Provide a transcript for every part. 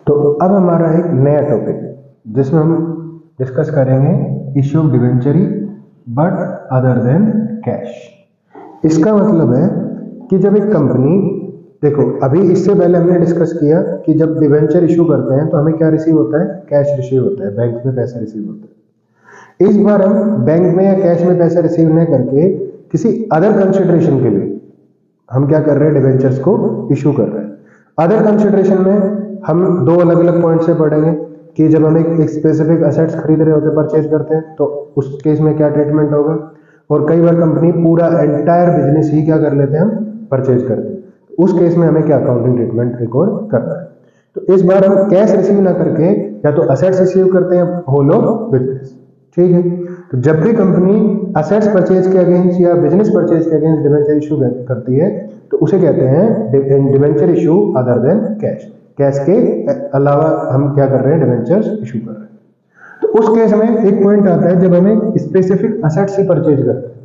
तो अब हमारा एक नया टॉपिक जिसमें हम डिस्कस करेंगे issue of debenture but other than cash. इसका मतलब है कि जब एक कंपनी, देखो अभी इससे पहले हमने डिस्कस किया कि जब डिवेंचर इशू करते हैं तो हमें क्या रिसीव होता है, कैश रिसीव होता है, बैंक में पैसा रिसीव होता है। इस बार हम बैंक में या कैश में पैसा रिसीव नहीं करके किसी अदर कंसिडरेशन के लिए हम क्या कर रहे हैं, डिवेंचर्स को इशू कर रहे हैं। अदर कंसिडरेशन में हम दो अलग अलग पॉइंट से पढ़ेंगे कि जब हम एक स्पेसिफिक असेट्स खरीद रहे होते हैं, परचेज करते हैं, तो उस केस में क्या ट्रीटमेंट होगा। और कई बार कंपनी पूरा एंटायर बिजनेस ही क्या कर लेते हैं, हम परचेज करते हैं, तो उस केस में हमें क्या अकाउंटिंग ट्रीटमेंट रिकॉर्ड करना है। तो इस बार हम कैश रिसीव ना करके या तो असेट्स रिसीव करते हैं होल ऑफ बिजनेस, ठीक है। तो जब भी कंपनी असेट्स परचेज के अगेंस्ट या बिजनेस परचेज के अगेंस्ट डिवेंचर इशू करती है तो उसे कहते हैं debenture issue other than cash. Cash के अलावा हम क्या कर रहे हैं, डिवेंचर्स इशू कर रहे हैं। तो उस केस में एक पॉइंट आता है जब हमें स्पेसिफिक असेट्स ही परचेज करते हैं।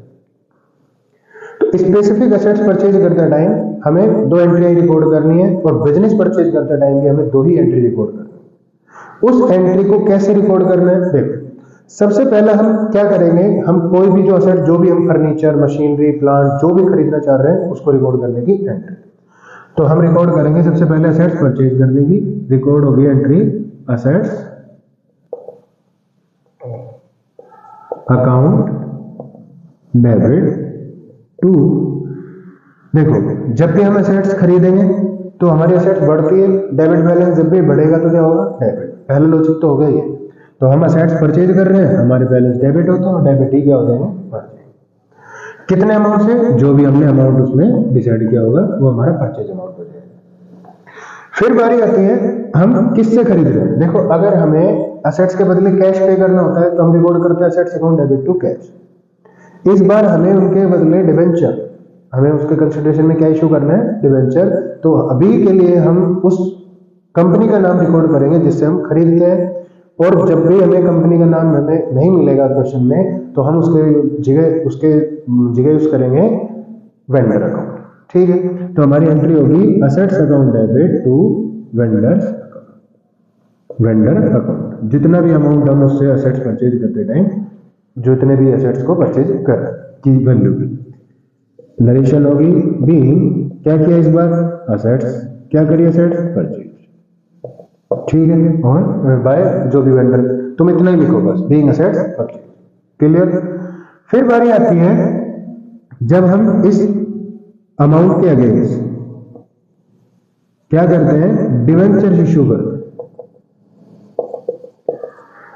तो स्पेसिफिक असेट्स परचेज करते टाइम हमें दो एंट्री रिकॉर्ड करनी है और बिजनेस परचेज करते टाइम भी हमें दो ही एंट्री रिकॉर्ड करनी है। उस एंट्री को कैसे रिकॉर्ड करना है, देखो सबसे पहले हम क्या करेंगे, हम कोई भी जो असेट, जो भी हम फर्नीचर, मशीनरी, प्लांट जो भी खरीदना चाह रहे हैं उसको रिकॉर्ड करने की एंट्री। तो हम रिकॉर्ड करेंगे सबसे पहले असेट्स परचेज करने की, रिकॉर्ड होगी entry assets account debit to. देखो जब भी हम असेट्स खरीदेंगे तो हमारी असेट्स बढ़ती है, डेबिट बैलेंस जब भी बढ़ेगा तो क्या होगा, डेबिट। पहला लॉजिक तो हो गया ये। तो हम असेट्स परचेज कर रहे हैं, हमारे बैलेंस डेबिट होते हैं और डेबिट ही क्या हो जाएंगे, बढ़ जाएंगे। कितने अमाउंट से, जो भी हमने अमाउंट उसमें डिसाइड किया होगा वो हमारा परचेज अमाउंट हो जाएगा। फिर बारी आती है हम किससे खरीद रहे हैं। देखो अगर हमें असेट्स के बदले कैश पे करना होता है तो हम रिकॉर्ड करते हैं assets account debit to cash. इस बार हमें उनके बदले डिवेंचर, हमें उसके कंसिडरेशन में क्या इशू करना है, डिवेंचर। तो अभी के लिए हम उस कंपनी का नाम रिकॉर्ड करेंगे जिससे हम खरीदते हैं, और जब भी हमें कंपनी का नाम हमें नहीं मिलेगा क्वेश्चन में तो हम उसके जगह यूज करेंगे वेंडर अकाउंट, ठीक है। तो हमारी एंट्री होगी assets account debit to vendor account. जितना भी अमाउंट हम उससे असेट्स परचेज करते टाइम, जितने भी असेट्स को परचेज कर की वैल्यू की नरेशन होगी बीइंग, क्या किया इस बार, असेट्स, क्या करिए, असेट्स परचेज, ठीक है। और बाय जो भी वेंडर, तुम इतना ही लिखो बस, बीइंग असेट्स परचेज, क्लियर। फिर बारी आती है जब हम इस अमाउंट के अगेंस्ट क्या करते हैं, डिवेंचर इशू करते हैं।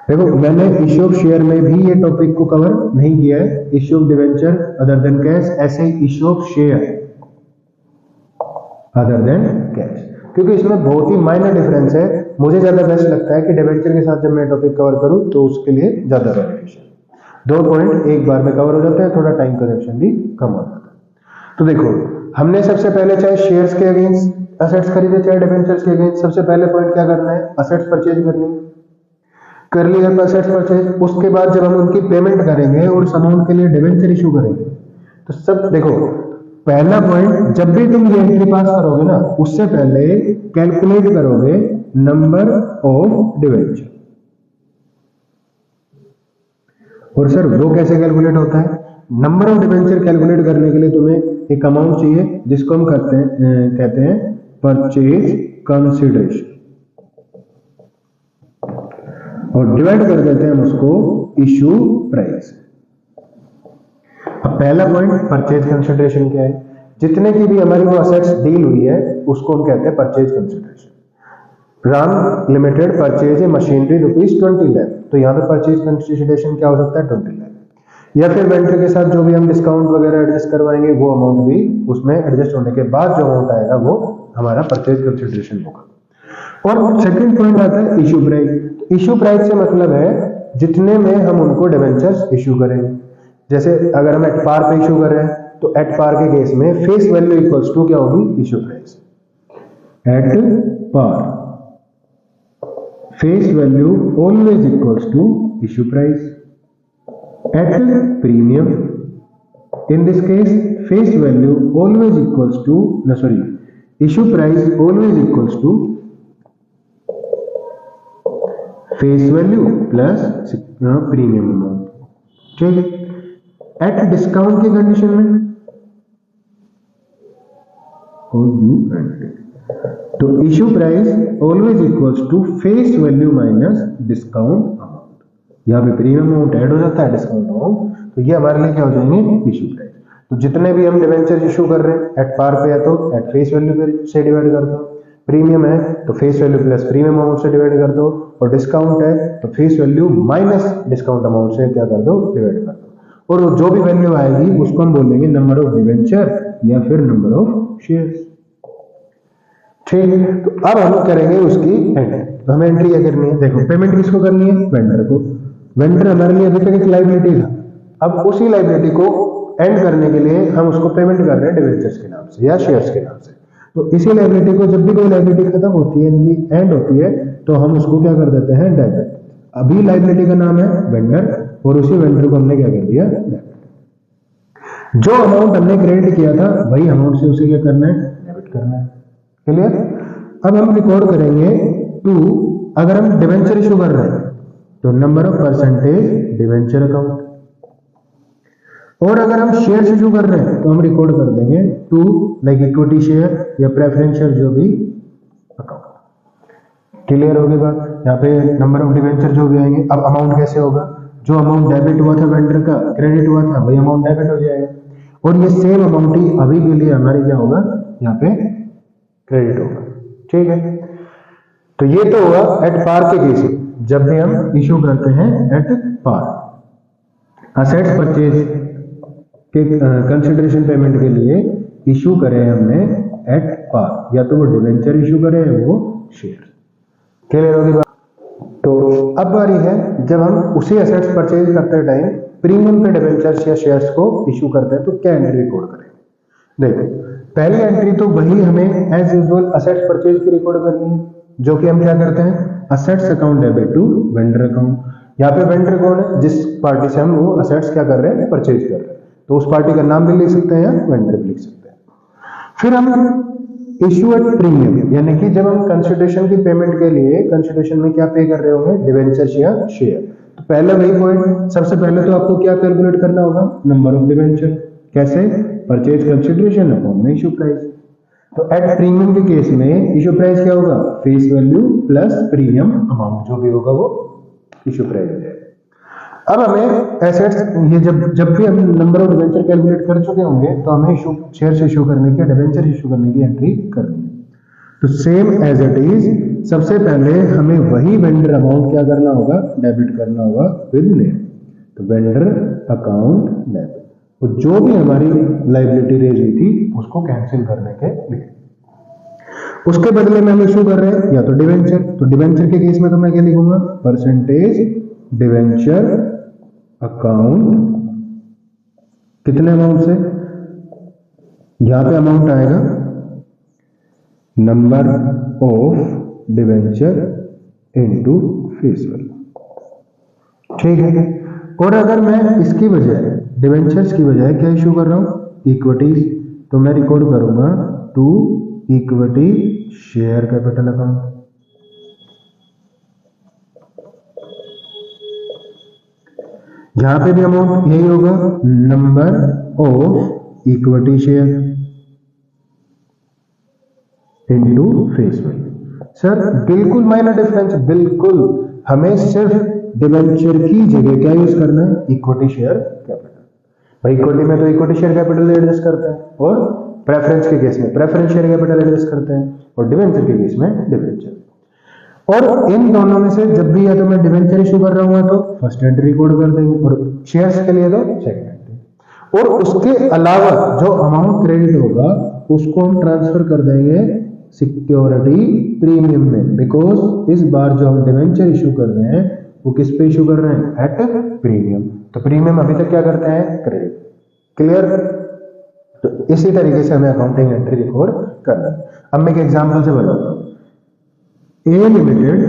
देखो मैंने इश्यू ऑफ शेयर में भी ये टॉपिक को कवर नहीं किया है, issue of debenture other than cash, ऐसे ही issue of share other than cash, क्योंकि इसमें बहुत ही माइनर डिफरेंस है। मुझे ज्यादा बेस्ट लगता है कि डिवेंचर के साथ जब मैं टॉपिक कवर करूं तो उसके लिए ज्यादा बेनिफिशियल, दो पॉइंट एक बार में कवर हो जाते हैं, थोड़ा टाइम कंजप्शन भी कम हो जाता है। तो देखो हमने सबसे पहले चाहे शेयर्स के अगेंस्ट असेट्स खरीदे चाहे डिवेंचर्स के अगेंस्ट, सबसे पहले पॉइंट क्या करना है, असेट्स परचेज करनी, कर लिया असेट्स परचेज। उसके बाद जब हम उनकी पेमेंट करेंगे और उस अमाउंट के लिए डिवेंचर इशू करेंगे तो सब देखो, पहला पॉइंट जब भी तुम ये एंट्री पास करोगे ना उससे पहले कैलकुलेट करोगे नंबर ऑफ डिवेंचर। और सर वो कैसे कैलकुलेट होता है, नंबर ऑफ डिवेंचर कैलकुलेट करने के लिए तुम्हें एक अमाउंट चाहिए जिसको हम कहते हैं परचेज कंसिडरेशन, और डिवाइड कर देते हैं हम उसको इशू प्राइस। अब पहला पॉइंट परचेज कंसिडरेशन क्या है, जितने की भी हमारी वो असेट्स डील हुई है उसको हम कहते हैं purchase consideration. Ram limited purchase है मशीनरी ₹20 लाख, तो यहाँ पे परचेज कंसिडरेशन क्या हो सकता है, 20 लाख। या फिर वेंडर के साथ जो भी हम डिस्काउंट वगैरह एडजस्ट करवाएंगे वो अमाउंट भी उसमें एडजस्ट होने के बाद जो अमाउंट आएगा वो हमारा परचेज कंसिडरेशन होगा। और सेकंड पॉइंट आता है इशू प्राइस। इशू प्राइस से मतलब है जितने में हम उनको डिवेंचर्स इशू करेंगे। जैसे अगर हम एट पार पे इशू कर रहे हैं तो एट पार के केस में फेस वैल्यू इक्वल्स टू क्या होगी, issue price. At par face value always equals to issue price. At premium in this case face value always equals to issue price always equals to face value plus premium amount, ठीक है। At discount की condition में तो issue price always equals to face value minus discount amount. यहाँ पे premium amount add हो जाता है डिस्काउंट अमाउंट, तो ये हमारे लिए क्या हो जाएंगे इश्यू प्राइस। तो जितने भी हम डिवेंचर इशू कर रहे हैं एट पार पे है तो एट फेस वैल्यू से डिवाइड कर दो, प्रीमियम है तो face value plus premium amount से डिवाइड कर दो, और डिस्काउंट है तो face value minus discount amount से क्या कर दो डिवाइड कर दो, और जो भी वैल्यू आएगी उसको हम बोलेंगे नंबर ऑफ डिवेंचर या फिर नंबर ऑफ शेयर्स, ठीक है। तो अब हम करेंगे उसकी एंट्री। तो हमें एंट्री क्या करनी है, देखो पेमेंट किसको करनी है, वेंडर को। वेंडर हमारे लिए अभी तक एक लायबिलिटी था, अब उसी लायबिलिटी को एंड करने के लिए हम उसको पेमेंट कर रहे हैं डिवेंचर्स के नाम से या शेयर्स के नाम से। तो इसी लायबिलिटी को जब भी कोई लायबिलिटी खत्म होती है यानी कि एंड होती है तो हम उसको क्या कर देते हैं डेबिट। अभी लायबिलिटी का नाम है वेंडर और उसी वेंडर को हमने क्या कर दिया डेबिट। जो अमाउंट हमने क्रेडिट किया था वही अमाउंट से उसे क्या करना है डेबिट करना है, क्लियर। अब हम रिकॉर्ड करेंगे टू, अगर हम डिवेंचर इशू कर रहे हैं तो number of percentage debenture account, और अगर हम शेयर इशू कर रहे हैं तो हम रिकॉर्ड कर देंगे टू लाइक इक्विटी शेयर या प्रेफरेंस शेयर जो भी अकाउंट, क्लियर होगी बात। यहाँ पे नंबर ऑफ डिवेंचर जो भी आएंगे, अब अमाउंट कैसे होगा, जो अमाउंट डेबिट हुआ था वेंडर का क्रेडिट हुआ था वही अमाउंट डेबिट हो जाएगा, और ये सेम अमाउंट ही अभी के लिए हमारे क्या होगा यहाँ पे क्रेडिट होगा, ठीक है। तो ये तो हुआ एट पार के केस में, जब भी हम इशू करते हैं एट पार। असेट्स परचेज के कंसिडरेशन पेमेंट के लिए इशू करे हमने एट पार, या तो वो डिवेंचर इशू करे वो शेयर, क्लियर होगी बात। तो अब बारी है जब हम उसी असेट्स परचेज करते टाइम प्रीमियम पे डिवेंचर्स या शेयर्स को इशू करते हैं तो क्या एंट्री रिकॉर्ड करेंगे। देखो पहली एंट्री तो वही हमें एज यूजुअल असेट्स परचेज की रिकॉर्ड करनी है, जो कि हम क्या करते हैं assets account debit to vendor account. यहाँ पे वेंडर कौन है, जिस पार्टी से हम वो असेट्स क्या कर रहे हैं परचेज कर रहे हैं, तो उस पार्टी का नाम भी लिख सकते हैं या वेंडर भी लिख सकते हैं। फिर हम इशू एट प्रीमियम, यानी कि जब हम कंसिडरेशन की पेमेंट के लिए कंसिडरेशन में क्या पे कर रहे होंगे डिवेंचर्स या शेयर, तो पहले वही पॉइंट, सबसे पहले तो आपको क्या कैलकुलेट करना होगा नंबर ऑफ डिवेंचर, कैसे purchase consideration upon issue price. तो एट प्रीमियम के केस में इशू प्राइस क्या होगा face value plus premium amount, जो भी होगा वो इशू प्राइस हो जाएगा। अब हमें एसेट्स ये जब भी हम नंबर ऑफ डिवेंचर कैलकुलेट कर चुके होंगे तो हमें इशू शेयर्स इशू करने की डिवेंचर इशू करने की एंट्री करनी है। तो सेम एज इट इज सबसे पहले हमें वही वेंडर अमाउंट क्या करना होगा डेबिट करना होगा विद नेम, तो वेंडर अकाउंट डेबिट, तो जो भी हमारी लायबिलिटी रेज हुई थी उसको कैंसिल करने के लिए उसके बदले में हम इशू कर रहे हैं या तो डिवेंचर, तो डिवेंचर के केस में तो मैं क्या लिखूंगा परसेंटेज डिवेंचर अकाउंट, कितने अमाउंट से, यहां पे अमाउंट आएगा number of debenture into face value, ठीक है। और अगर मैं इसकी बजाय डिवेंचर्स की बजाय क्या इशू कर रहा हूं इक्विटीज, तो मैं रिकॉर्ड करूंगा to equity share capital account, यहां पे भी अमाउंट यही होगा number of equity share into face value. Sir बिल्कुल माइनर डिफरेंस, बिल्कुल हमें सिर्फ डिवेंचर की जगह क्या यूज करना है इक्विटी शेयर कैपिटल। भाई इक्विटी में तो इक्विटी शेयर कैपिटल एडजस्ट करते हैं, और प्रेफरेंस के केस में प्रेफरेंस शेयर कैपिटल एडजस्ट करते हैं, और डिवेंचर के केस में डिवेंचर। और इन दोनों में से जब भी या तो मैं डिवेंचर इशू कर रहा हूँ तो फर्स्ट एंट्री रिकॉर्ड कर देंगे, और शेयर्स के लिए तो सेकंड एंट्री। और उसके अलावा जो अमाउंट क्रेडिट होगा उसको हम ट्रांसफर कर देंगे सिक्योरिटी प्रीमियम में, बिकॉज इस बार जो हम डिवेंचर इशू कर रहे हैं वो किस पे इशू कर रहे हैं एट प्रीमियम, तो प्रीमियम अभी तक क्या करते हैं क्रेडिट, क्लियर। तो इसी तरीके से हमें अकाउंटिंग एंट्री रिकॉर्ड करना है। अब मैं एक एग्जांपल से बताता हूं, A limited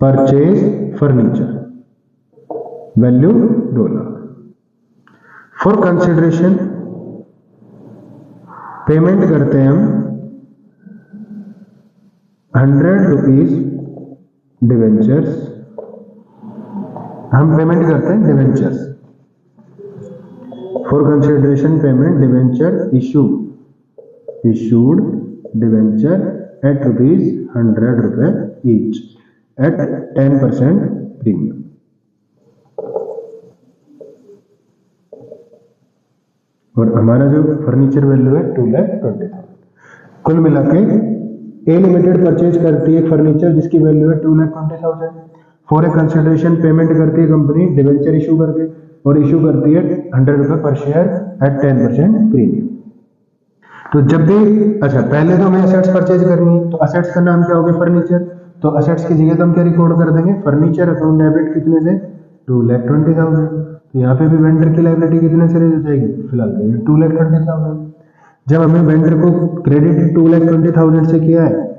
purchase furniture value 2 lakh, for consideration payment करते हैं हम 100 रुपीज डिवेंचर्स, हम पेमेंट करते हैं debentures for consideration payment debenture issued debenture at ₹100 each at 10% premium. और हमारा जो फर्नीचर वैल्यू है 2,20,000। कुल मिला के ए लिमिटेड परचेज करती है फर्नीचर जिसकी वैल्यू है 2,20,000 फॉर ए कंसिडरेशन पेमेंट करती है कंपनी डिवेंचर इशू करके और इशू करती है ₹100 पर शेयर एट 10% प्रीमियम। तो जब भी अच्छा पहले तो हमें असेट्स परचेज करनी है, तो असेट्स का नाम क्या होगा फर्नीचर, तो असेट्स की जगह तो हम क्या रिकॉर्ड कर देंगे फर्नीचर अकाउंट डेबिट कितने से 2,20,000। तो यहाँ पे भी वेंडर की लायबिलिटी कितने से हो जाएगी फिलहाल 2,20,000। जब हमें वेंडर को क्रेडिट 2,20,000 से किया है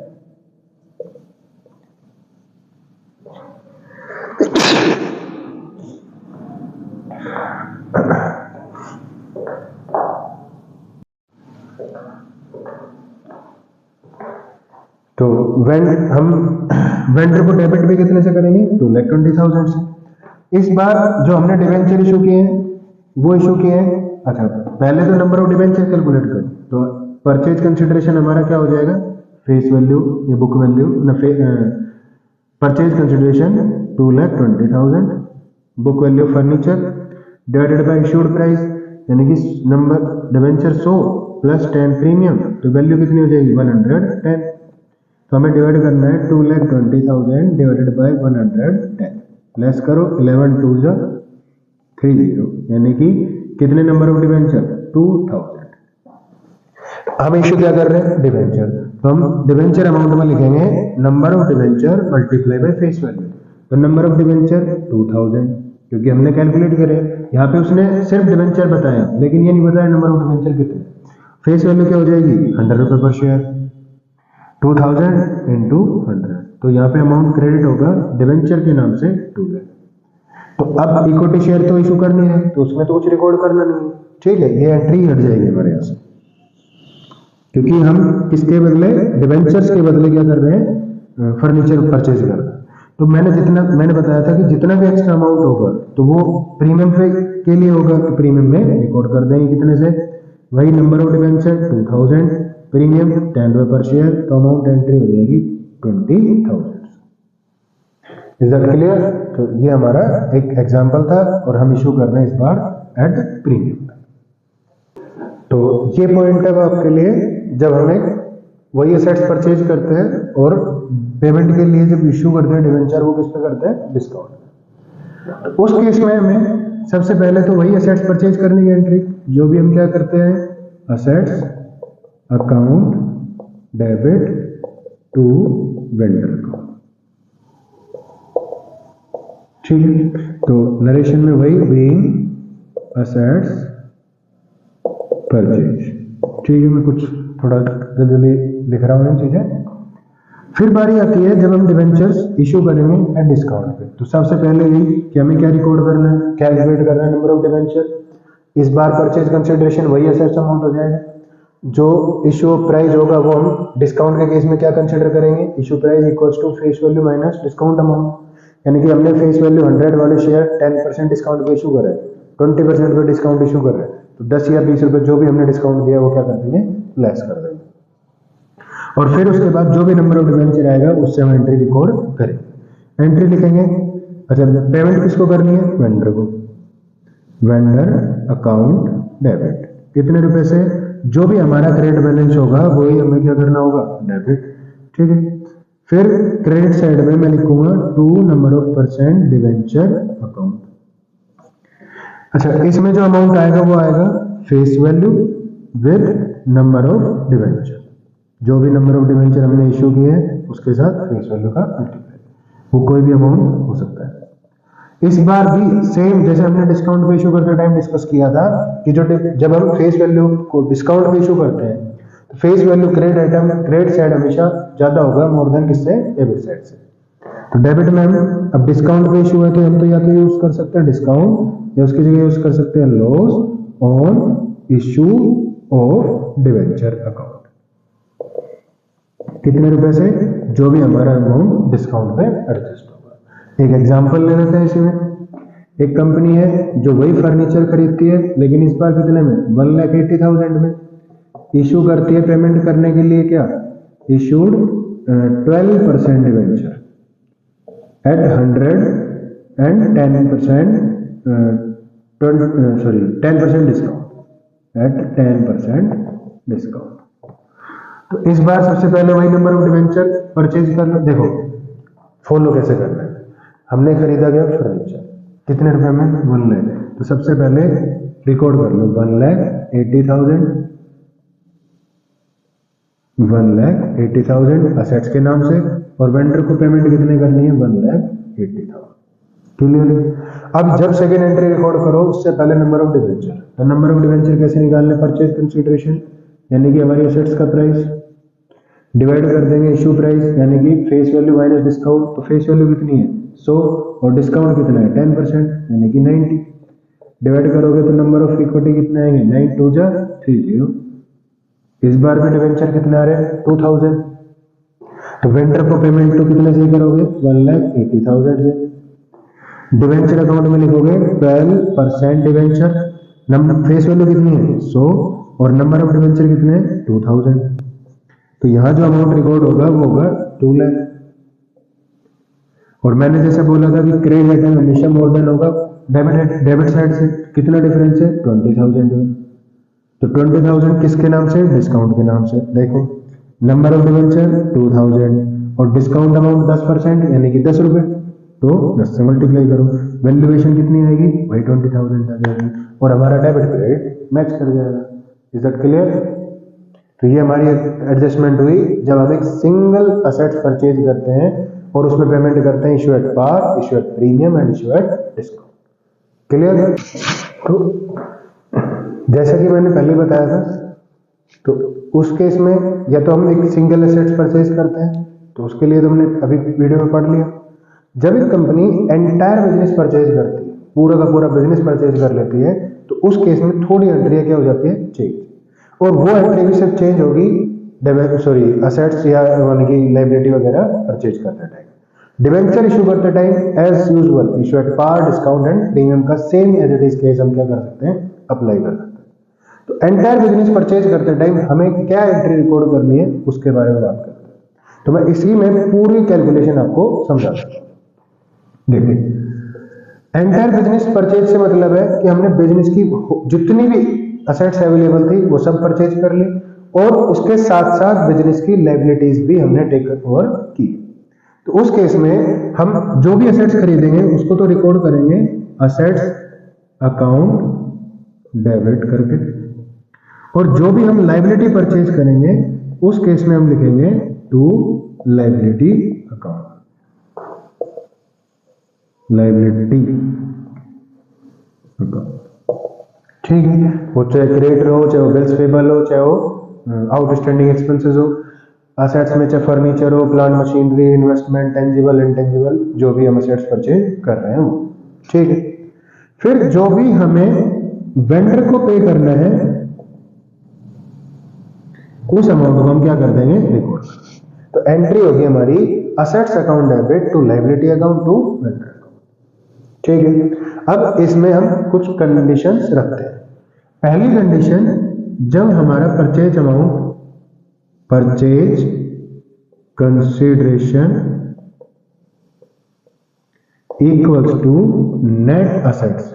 तो हम वेंडर को डेबिट भी कितने से करेंगे 2,20,000 से। इस बार जो हमने डिवेंचर इशू किए हैं वो इशू किए हैं, अच्छा पहले तो नंबर ऑफ डिवेंचर कैलकुलेट करें, तो परचेज कंसिडरेशन हमारा क्या हो जाएगा फेस वैल्यू या बुक वैल्यू ना purchase consideration 2,20,000 book value furniture divided by issued price यानी कि नंबर डिवेंचर 100 प्लस 10 प्रीमियम, तो वैल्यू कितनी हो जाएगी 110। तो हमें डिवाइड करना है 2,20,000 डिवाइडेड बाय 110 लेस करो 11 2 30 यानी कि कितने नंबर ऑफ डिवेंचर 2,000। हम इशू क्या कर रहे हैं डिवेंचर, तो हम डिवेंचर अमाउंट में लिखेंगे number of debenture multiply by face value. तो नंबर ऑफ डिवेंचर 2,000 क्योंकि हमने कैलकुलेट करे, यहाँ पे उसने सिर्फ डिवेंचर बताया लेकिन ये नहीं बताया नंबर ऑफ डिवेंचर कितने। फेस वैल्यू क्या हो जाएगी ₹100 पर शेयर 2,000 इंटू 100, तो यहाँ पे अमाउंट क्रेडिट होगा डिवेंचर के नाम से 2,00,000। तो अब इक्विटी शेयर तो इशू करनी है तो उसमें तो कुछ रिकॉर्ड करना नहीं है, ठीक है ये एंट्री हट जाएगी हमारे यहाँ से क्योंकि हम किसके बदले डिवेंचर्स के बदले क्या कर रहे हैं फर्नीचर परचेज कर रहे हैं। तो मैंने बताया था कि जितना भी एक्स्ट्रा अमाउंट होगा तो वो प्रीमियम पे के लिए होगा, तो प्रीमियम में रिकॉर्ड कर देंगे कितने से वही नंबर ऑफ डिवेंचर 2,000 प्रीमियम ₹10 पर शेयर, तो अमाउंट एंट्री हो जाएगी 20,000। Is that clear? तो ये हमारा एक एग्जांपल था और हम इशू कर रहे हैं इस बार एट प्रीमियम। तो ये पॉइंट है आपके लिए जब हम एक वही एसेट्स परचेज करते हैं और पेमेंट के लिए जब इशू करते हैं डिवेंचर वो किस पे करते हैं डिस्काउंट। तो उस केस में हमें सबसे पहले तो वही एसेट्स परचेज करने की एंट्री जो भी हम क्या करते हैं assets account debit to vendor account, ठीक है। तो नरेशन में वही बीइंग असेट्स परचेज, ठीक है। मैं कुछ थोड़ा जल्दी लिख रहा हूँ चीजें। फिर बारी आती है जब हम डिवेंचर्स इशू करेंगे एट डिस्काउंट पे, तो सबसे पहले यही कि हमें क्या रिकॉर्ड करना है कैलकुलेट करना है नंबर ऑफ डिवेंचर। इस बार परचेज कंसिडरेशन वही एसेट्स अमाउंट हो जाएगा, जो इशू प्राइस होगा वो हम डिस्काउंट के केस में क्या कंसिडर करेंगे issue price equals to face value minus discount amount, यानी कि हमने फेस वैल्यू 100 वाले शेयर 10% डिस्काउंट पे इशू करा है 20% पे डिस्काउंट इशू कर रहे हैं, तो 10 या 20 रुपए जो भी हमने डिस्काउंट दिया वो क्या कर देंगे लेस कर देंगे। और फिर उसके बाद जो भी नंबर ऑफ डिवेंचर आएगा उससे हम एंट्री रिकॉर्ड करेंगे। एंट्री लिखेंगे, अच्छा पेमेंट किसको करनी है वेंडर को, वेंडर अकाउंट डेबिट कितने रुपए से जो भी हमारा क्रेडिट बैलेंस होगा वही हमें क्या करना होगा डेबिट, ठीक है। फिर क्रेडिट साइड में मैं लिखूंगा 2 नंबर ऑफ % डिवेंचर अकाउंट। अच्छा इसमें जो अमाउंट आएगा वो आएगा face value with number of debenture, जो भी नंबर ऑफ डिवेंचर हमने इशू किए हैं उसके साथ फेस वैल्यू का मल्टीप्लाई, वो कोई भी अमाउंट हो सकता है। इस बार भी सेम जैसे हमने डिस्काउंट पे इशू करते टाइम डिस्कस किया था कि जब हम फेस वैल्यू को डिस्काउंट पे इशू करते हैं तो face value credit item credit side हमेशा ज्यादा होगा मोर देन किससे डेबिट साइड से। तो डेबिट में हम अब डिस्काउंट पे इशू है तो हम तो या तो यूज कर सकते हैं डिस्काउंट या उसकी जगह यूज कर सकते हैं loss on issue of debenture account. कितने रुपए से जो भी हमारा अमाउंट डिस्काउंट पे एडजस्ट होगा। एक एग्जांपल ले लेते हैं इसी में। एक कंपनी है जो वही फर्नीचर खरीदती है, लेकिन इस बार कितने में, 1,80,000 में इशू करती है पेमेंट करने के लिए क्या, issued 12% debenture at 100 and 10% discount at 10% discount. तो इस बार सबसे पहले वही नंबर ऑफ डिवेंचर परचेज कर लो। देखो फॉलो कैसे करना है। हमने खरीदा गया फर्नीचर कितने रुपए में, 1 लाख। तो सबसे पहले रिकॉर्ड कर लो 1,80,000 असेट्स के नाम से, और वेंडर को पेमेंट कितने करनी है, 1,80,000। क्लियर। अब जब सेकेंड एंट्री रिकॉर्ड करो उससे पहले नंबर ऑफ डिवेंचर। तो नंबर ऑफ डिवेंचर कैसे निकालने, परचेज कंसीडरेशन यानी कि हमारी एसेट्स का प्राइस डिवाइड कर देंगे इशू प्राइस यानी कि फेस वैल्यू माइनस डिस्काउंट। तो फेस वैल्यू कितनी है 100 और डिस्काउंट कितना है 10% यानी कि 90। डिवाइड करोगे तो नंबर ऑफ इक्विटी कितने आएंगे, 9 2 जा 30। इस बार में डिवेंचर कितने आ रहे हैं 2,000। तो वेंडर को पेमेंट तो कितने से करोगे, 1,80,000 से। डिवेंचर अकाउंट में लिखोगे 12% डिवेंचर। नंबर फेस वैल्यू कितनी है 100 और नंबर ऑफ डिवेंचर कितने हैं 2,000। तो यहां जो अमाउंट रिकॉर्ड होगा वो होगा 2 लाख। और मैंने जैसे बोला था कि क्रेडिट आइटम हमेशा मोर देन होगा डेबिट साइड से। कितना डिफरेंस है 20,000 है। तो 20,000 किसके नाम से, डिस्काउंट के नाम से। देखो नंबर ऑफ डिवेंचर 2,000 और डिस्काउंट अमाउंट 10% यानी कि 10 रुपए। तो 10 से मल्टीप्लाई करो, वैल्यूएशन कितनी आएगी, वही 20,000 आ जाएगी और हमारा डेबिट क्रेडिट मैच कर जाएगा। Is that clear. तो ये हमारी एडजस्टमेंट हुई जब हम एक सिंगल असेट परचेज करते हैं और उसमें पेमेंट करते हैं issue at par, issue at premium and issue at discount. Clear. तो जैसा कि मैंने पहले बताया था, तो उस केस में या तो हम एक सिंगल एसेट्स परचेज करते हैं, तो उसके लिए तो हमने अभी वीडियो में पढ़ लिया। जब एक कंपनी एंटायर बिजनेस परचेज करती है, पूरा का पूरा बिजनेस परचेज कर लेती है, तो उस केस में थोड़ी एंट्री क्या हो जाती है, चेंज। और वो एंट्री भी सिर्फ चेंज होगी असेट्स या लाइबिलिटी वगैरह परचेज करते टाइम। डिवेंचर इशू करते time as usual issue at par, discount and premium का same as it is case हम क्या कर सकते हैं, अप्लाई कर सकते हैं। तो एंटायर बिजनेस परचेज करते टाइम हमें क्या एंट्री रिकॉर्ड करनी है उसके बारे में बात करते हैं। तो मैं इसी में पूरी कैलकुलेशन आपको समझाता हूं। देखिए एंटायर बिजनेस परचेज से मतलब है कि हमने बिजनेस की जितनी भी असेट्स अवेलेबल थी वो सब परचेज कर ली और उसके साथ साथ बिजनेस की लायबिलिटीज भी हमने टेक ओवर की। तो उस केस में हम जो भी असेट्स खरीदेंगे उसको तो रिकॉर्ड करेंगे असेट्स अकाउंट डेबिट करके, और जो भी हम लायबिलिटी परचेज करेंगे उस केस में हम लिखेंगे to liability account, liability account. ठीक है, वो चाहे क्रेडिटर हो, चाहे वो बिल्स पेबल हो, चाहे वो आउटस्टैंडिंग एक्सपेंसेस हो, असेट्स में चाहे फर्नीचर हो, plant machinery, investment, tangible intangible, जो भी हम असेट्स परचेज कर रहे हैं वो। ठीक है, फिर जो भी हमें वेंडर को पे करना है उस अमाउंट को हम क्या कर देंगे, रिकॉर्ड। तो एंट्री होगी हमारी assets account debit to liability account to vendor account. ठीक है, अब इसमें हम कुछ कंडीशंस रखते हैं। पहली कंडीशन, जब हमारा purchase amount, purchase consideration equals to net assets,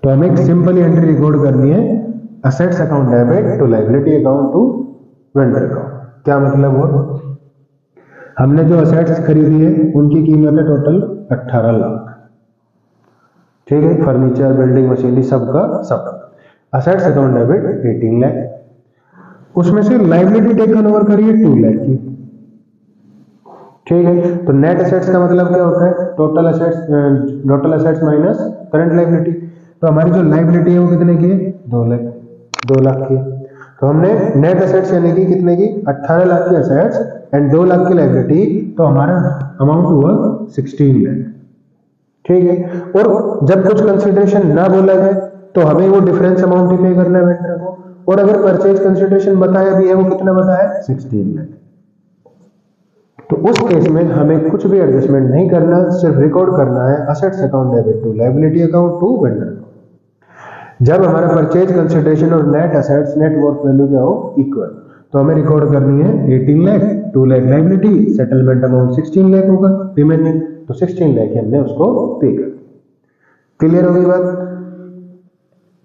तो हमें एक सिंपल एंट्री रिकॉर्ड करनी है assets account debit to liability account to vendor account. क्या मतलब हुआ, हमने जो असेट्स खरीदी है उनकी कीमत है टोटल 18 लाख। ठीक है, फर्नीचर, बिल्डिंग, मशीनरी सबका सब। असेट्स अकाउंट डेबिट 18 लाख, उसमें से लायबिलिटी टेकन ओवर करिए 2 लाख की। ठीक है, तो नेट असेट्स का मतलब क्या होता है, total assets minus current liability. तो हमारी जो लायबिलिटी है वो कितने की है, 2 लाख की। तो हमने नेट असेट्स यानी कि कितने की, 18 लाख की असेट्स एंड 2 लाख की लायबिलिटी, तो हमारा अमाउंट हुआ 16 लाख। ठीक है, और जब कुछ कंसीडरेशन ना बोला जाए तो हमें वो डिफरेंस अमाउंट ही पे करना है वेंडर को, और अगर परचेज कंसीडरेशन बताया भी है वो कितना बताया है, 16 लाख। तो उस केस में हमें कुछ भी एडजस्टमेंट नहीं करना, सिर्फ रिकॉर्ड करना है assets account debit to liability account to vendor. जब हमारा परचेज कंसिडरेशन और net assets net worth value क्या हो इक्वल, तो हमें रिकॉर्ड करनी है 18 lakh, 2 lakh liability, settlement amount 16 lakh होगा पेमेंट, तो 16 लाख हमने उसको पे कर। क्लियर हो गई बात?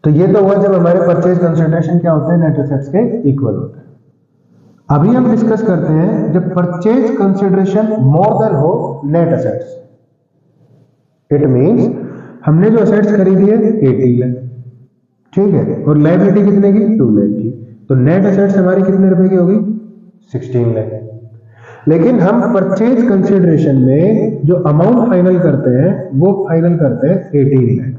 तो ये तो हुआ जब हमारे परचेज कंसिडरेशन क्या होते हैं नेट असेट्स के इक्वल होते हैं। अभी हम डिस्कस करते हैं जब परचेज कंसिडरेशन मोर देन हो नेट असेट्स। इट मींस हमने जो असेट्स खरीदी है 18 लाख, ठीक है, और लायबिलिटी कितने की 2 लाख की, तो नेट असेट्स हमारी कितने रुपए की होगी 16 लाख। लेकिन हम परचेज कंसिडरेशन में जो अमाउंट फाइनल करते हैं वो फाइनल करते हैं 18 लाख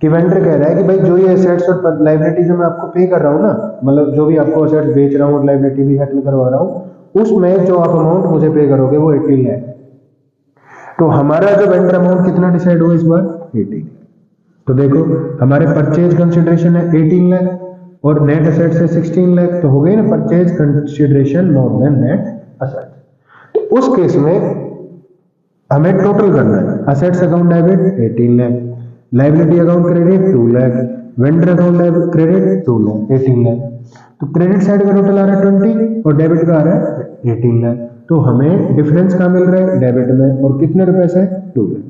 कि वेंडर कह रहा है कि भाई जो ये एसेट्स और लायबिलिटी जो मैं आपको पे कर रहा हूँ ना, मतलब जो भी आपको एसेट्स बेच रहा हूँ और लायबिलिटी भी सेटल करवा रहा हूँ, उसमें जो आप अमाउंट मुझे पे करोगे वो 18 लाख। तो हमारा जो वेंडर अमाउंट कितना डिसाइड हुआ इस बार 18। तो देखो हमारे परचेज कंसिडरेशन है 18 लाख और नेट असेट्स है 16 लाख, तो हो गई ना purchase consideration more than net assets. तो उस केस में हमें टोटल करना है assets account debit 18 lakh, liability account credit 2 lakh, vendor account credit 2 lakh, 18 lakh. तो क्रेडिट साइड का टोटल आ रहा है 20 और डेबिट का आ रहा है 18 लाख। तो हमें डिफरेंस कहाँ मिल रहा है डेबिट में, और कितने रुपए से 2 लाख।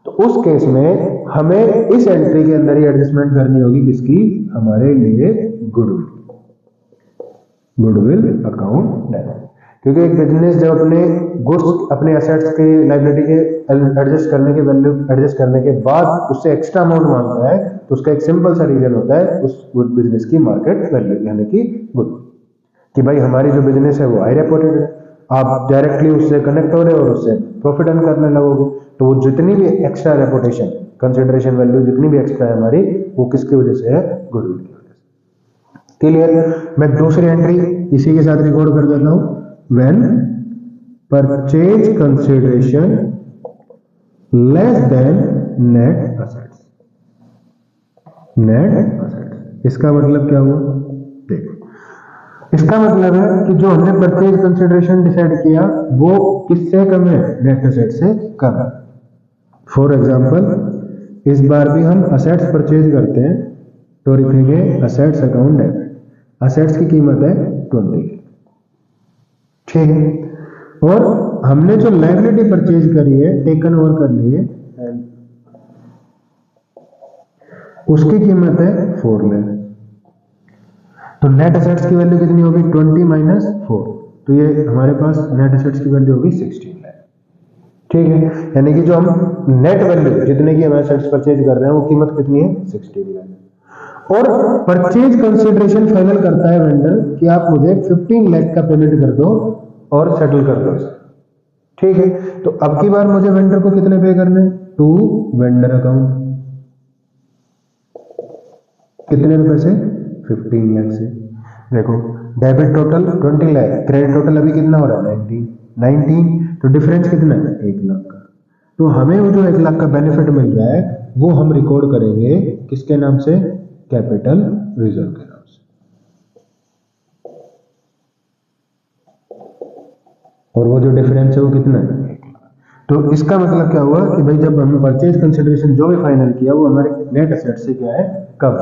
तो उस केस में हमें इस एंट्री के अंदर ही एडजस्टमेंट करनी होगी किसकी, हमारे लिए गुडविल अकाउंट डेबिट। क्योंकि एक बिजनेस जब अपने गुड्स अपने एसेट्स के लायबिलिटी के एडजस्ट करने के वैल्यू एडजस्ट करने के बाद उससे एक्स्ट्रा अमाउंट मांगता है, तो उसका एक सिंपल सा रीजन होता है उस गुड बिजनेस की मार्केट वैल्यू, यानी कि गुड, कि भाई हमारी जो बिजनेस है वो हाई रेपुटेड है, आप डायरेक्टली उससे कनेक्ट हो रहे हो और उससे प्रॉफिट अर्न करने लगोगे, तो वो जितनी भी एक्स्ट्रा रेपुटेशन कंसिडरेशन वैल्यू जितनी भी एक्स्ट्रा है हमारी, वो किसकी वजह से है, गुडविल की वजह से। क्लियर? मैं दूसरी एंट्री इसी के साथ रिकॉर्ड कर देता हूं, when purchase consideration less than net assets। इसका मतलब क्या हुआ, देखो इसका मतलब है कि जो हमने परचेज कंसिडरेशन डिसाइड किया वो किससे कम है, नेट असेट से कम है। फॉर एग्जांपल इस बार भी हम असेट्स परचेज करते हैं तो लिखेंगे असेट्स अकाउंट डेबिट, असेट्स की कीमत है 20, ठीक है, और हमने जो लायबिलिटी परचेज करी है टेकन ओवर कर ली है उसकी कीमत है 4 लाख। तो नेट असेट्स की वैल्यू कितनी होगी 20 माइनस 4, तो ये हमारे पास नेट असेट्स की वैल्यू होगी 16 लाख, ठीक है। यानी कि जो हम नेट वैल्यू जितने की हम एसेट्स परचेज कर रहे हैं वो कीमत कितनी है 16 लाख। और परचेज कंसिडरेशन फाइनल करता है वेंडर कि आप मुझे 15 लाख का पेमेंट कर दो और सेटल कर दो, ठीक है। तो अब की बार मुझे वेंडर को कितने पे करने, टू वेंडर अकाउंट, कितने रुपए से 15 लाख से। देखो debit total 20 lakh, credit total अभी कितना हो रहा है 19, तो डिफरेंस कितना है 1 लाख का। तो हमें वो जो 1 लाख का बेनिफिट मिल रहा है वो हम रिकॉर्ड करेंगे किसके नाम से, कैपिटल रिजर्व के नाम से। और वो जो डिफरेंस है वो कितना है 1 लाख। तो इसका मतलब क्या हुआ कि भाई जब हमने परचेज कंसिडरेशन जो भी फाइनल किया वो हमारे नेट असेट से क्या है कम,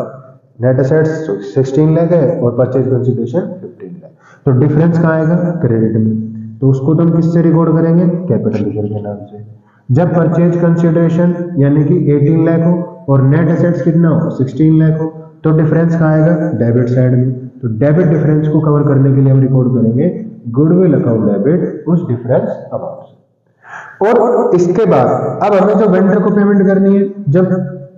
नेट असेट्स 16 लाख है और परचेज कंसिडरेशन 15 लाख, तो डिफरेंस कहाँ आएगा क्रेडिट में, तो उसको तो हम किससे रिकॉर्ड करेंगे, कैपिटल रिजर्व के नाम से। जब परचेज कंसिडरेशन यानी कि 18 लाख हो और नेट असेट्स कितना हो 16 लाख हो, तो डिफरेंस कहाँ आएगा डेबिट साइड में, तो डेबिट डिफरेंस को कवर करने के लिए हम रिकॉर्ड करेंगे गुडविल अकाउंट डेबिट उस डिफरेंस अमाउंट से। और इसके बाद अब हमें जो वेंडर को पेमेंट करनी है, जब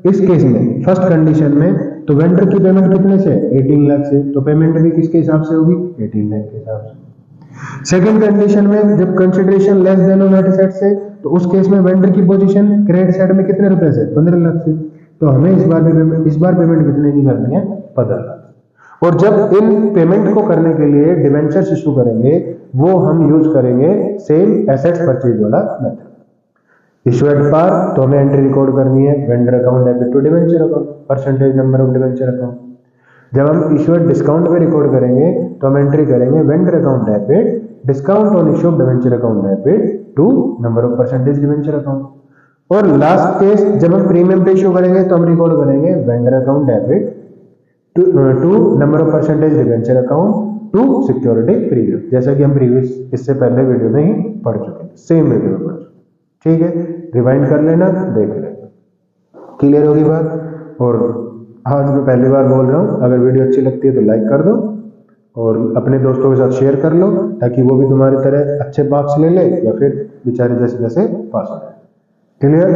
इस केस में फर्स्ट कंडीशन में तो वेंडर की पेमेंट कितने से 18 लाख से, तो पेमेंट भी किसके हिसाब से होगी 18 लाख के हिसाब से। सेकंड कंडीशन में जब consideration less than net asset से, तो उस केस में वेंडर की पोजीशन क्रेडिट साइड में कितने रुपए से 15 लाख से, तो हमें इस बार पेमेंट कितने की करनी है 15 लाख। और जब इन पेमेंट को करने के लिए डिवेंचर्स इशू करेंगे वो हम यूज करेंगे सेम एसेट्स परचेज वाला मेथड। इशू एट पार तो हमें एंट्री रिकॉर्ड करनी है vendor account debit to debenture account, percentage number of debenture account. जब हम इश्यूड डिस्काउंट पे रिकॉर्ड करेंगे तो हम एंट्री करेंगे vendor account debit discount on issue of debenture account debit to number of percentage debenture account. और last case जब हम प्रीमियम पे इश्यू करेंगे तो हम रिकॉर्ड करेंगे vendor account debit to number of percentage debenture account to security premium, जैसा कि हम प्रीवियस इससे पहले वीडियो में ही पढ़ चुके हैं, सेम वीडियो में पढ़ चुके। ठीक है, रिवाइंड कर लेना, देख लेना, क्लियर होगी बात। और आज मैं पहली बार बोल रहा हूँ, अगर वीडियो अच्छी लगती है तो लाइक कर दो और अपने दोस्तों के साथ शेयर कर लो ताकि वो भी तुम्हारी तरह अच्छे मार्क्स ले ले या फिर बेचारे जैसे जैसे पास हो जाए। क्लियर।